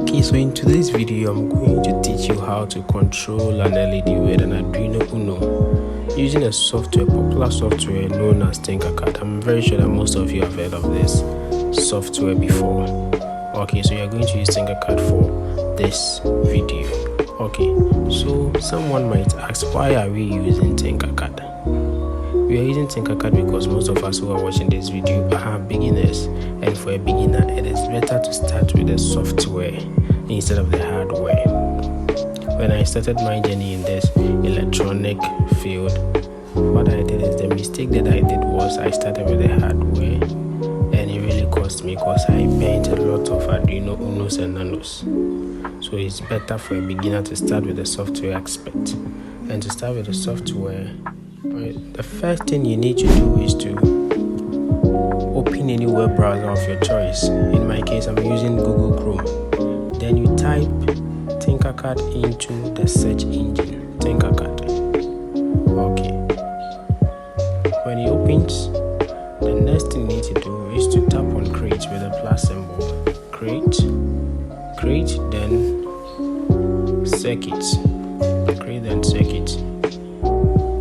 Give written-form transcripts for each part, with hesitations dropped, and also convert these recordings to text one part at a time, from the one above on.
Okay, so in today's video I'm going to teach you how to control an LED with an Arduino Uno using a popular software known as Tinkercad. I'm very sure that most of you have heard of this software before. Okay, so you're going to use Tinkercad for this video. Okay, so someone might ask, why are we using Tinkercad? We are using Tinkercad because most of us who are watching this video are beginners, and for a beginner it is better to start with the software instead of the hardware. When I started my journey in this electronic field, what I did is the mistake that I did was I started with the hardware, and it really cost me because I bent a lot of Arduino Unos and Nanos. So it's better for a beginner to start with the software aspect. And to start with the software, the first thing you need to do is to open any web browser of your choice. In my case, I'm using Google Chrome. Then you type Tinkercad into the search engine. Tinkercad. Okay. When it opens, the next thing you need to do is to tap on create with a plus symbol. Create, then circuits. Create then circuits.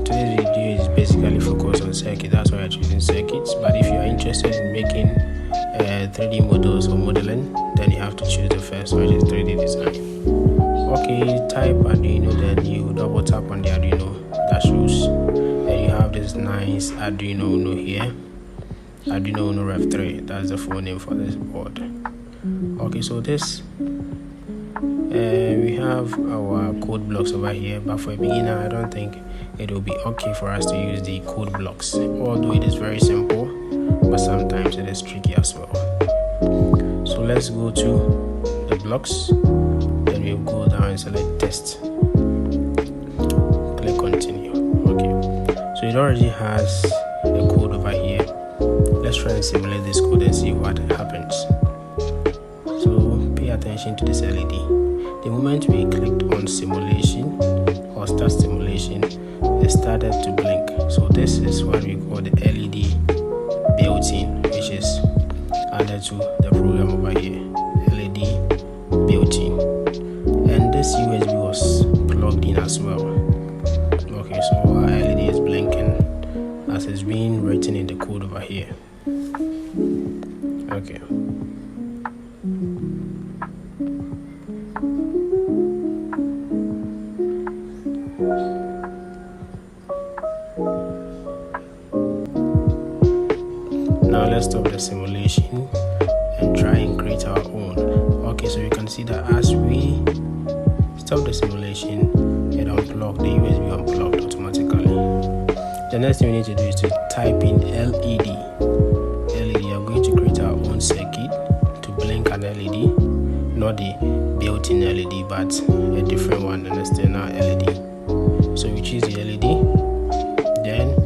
Today's video is basically focused on circuit. That's why I'm choosing circuits. But if you are interested in making 3D models or modeling, then you have to choose the first, which is 3D design. Okay, type Arduino, then you double tap on the Arduino that shows, and you have this nice Arduino Uno here. Arduino Uno Rev 3, that's the full name for this board. Okay, so this we have our code blocks over here, but for a beginner I don't think it will be okay for us to use the code blocks, although it is very simple, but sometimes it is tricky as well. So let's go to the blocks, then we'll go down and select test, click continue. Okay, so it already has a code over here. Let's try and simulate this code and see what happens. So pay attention to this LED. The moment we clicked on simulation or start simulation, it started to blink. So this is what we call the LED built-in, which is added to the program over here. LED built-in, and this USB was plugged in as well. Okay, so our LED is blinking as it's being written in the code over here. Okay. Now let's stop the simulation and try and create our own. Okay, so you can see that as we stop the simulation, it unplugged, the USB unplugged automatically. The next thing we need to do is to type in LED. LED, we are going to create our own circuit to blink an LED, not the built-in LED, but a different one, an external LED. So we choose the LED, then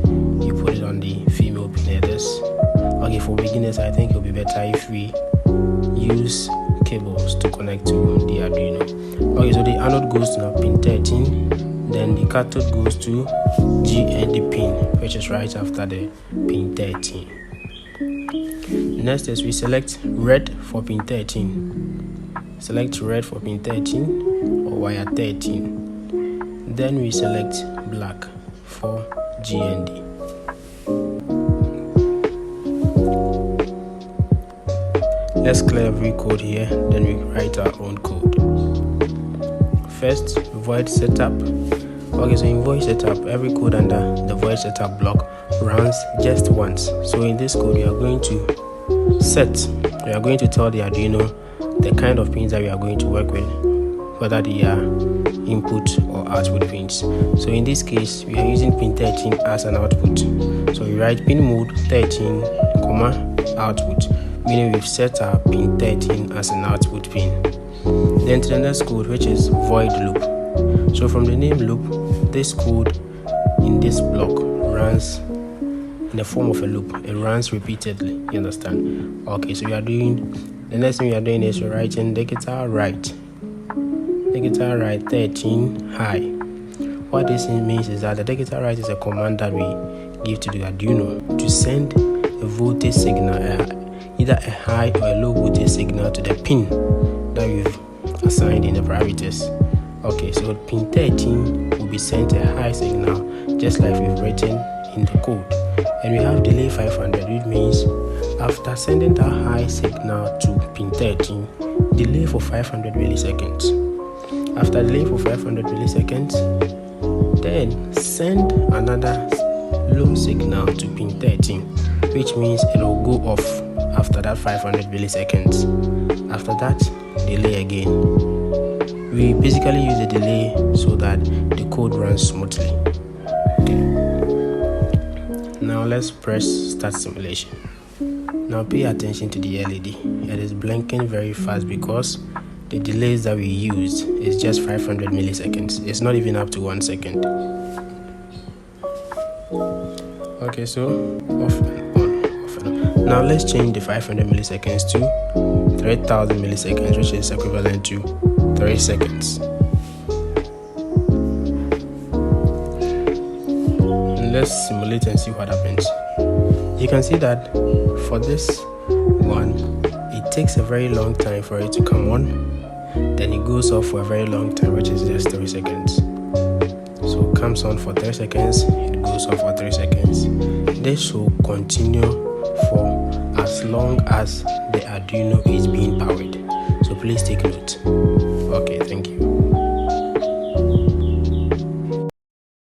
you put it on the female pin headers. Okay, for beginners, I think it will be better if we use cables to connect to the Arduino. Okay, so the anode goes to pin 13, then the cathode goes to GND pin, which is right after the pin 13. Next is we select red for pin 13. Select red for pin 13 or wire 13. Then we select black for GND. Let's clear every code here, then we write our own code. First, void setup. Okay, so in void setup, every code under the void setup block runs just once. So in this code, we are going to tell the Arduino the kind of pins that we are going to work with, whether they are input or output pins. So in this case, we are using pin 13 as an output. So we write pinMode 13, output, meaning we've set our pin 13 as an output pin. Then to the next code, which is void loop. So from the name loop, this code in this block runs in the form of a loop. It runs repeatedly, you understand? Okay, so the next thing we are doing is we're writing digitalWrite 13 high. What this means is that the digitalWrite is a command that we give to the Arduino to send a voltage signal, either a high or a low voltage signal, to the pin that we've assigned in the parameters. Okay, so pin 13 will be sent a high signal, just like we've written in the code. And we have delay 500, which means after sending that high signal to pin 13, delay for 500 milliseconds. After delay for 500 milliseconds, then send another low signal to pin 13, which means it will go off after that 500 milliseconds. After that, delay again. We basically use the delay so that the code runs smoothly. Okay. Now let's press start simulation. Now pay attention to the LED. It is blinking very fast because the delays that we used is just 500 milliseconds. It's not even up to 1 second. Okay, so off and on, off and on. Now let's change the 500 milliseconds to 3000 milliseconds, which is equivalent to 3 seconds. And let's simulate and see what happens. You can see that for this one, it takes a very long time for it to come on. Then it goes off for a very long time, which is just 3 seconds. So it comes on for 3 seconds, it goes off for 3 seconds. This will continue for as long as the Arduino is being powered. So please take note. Okay,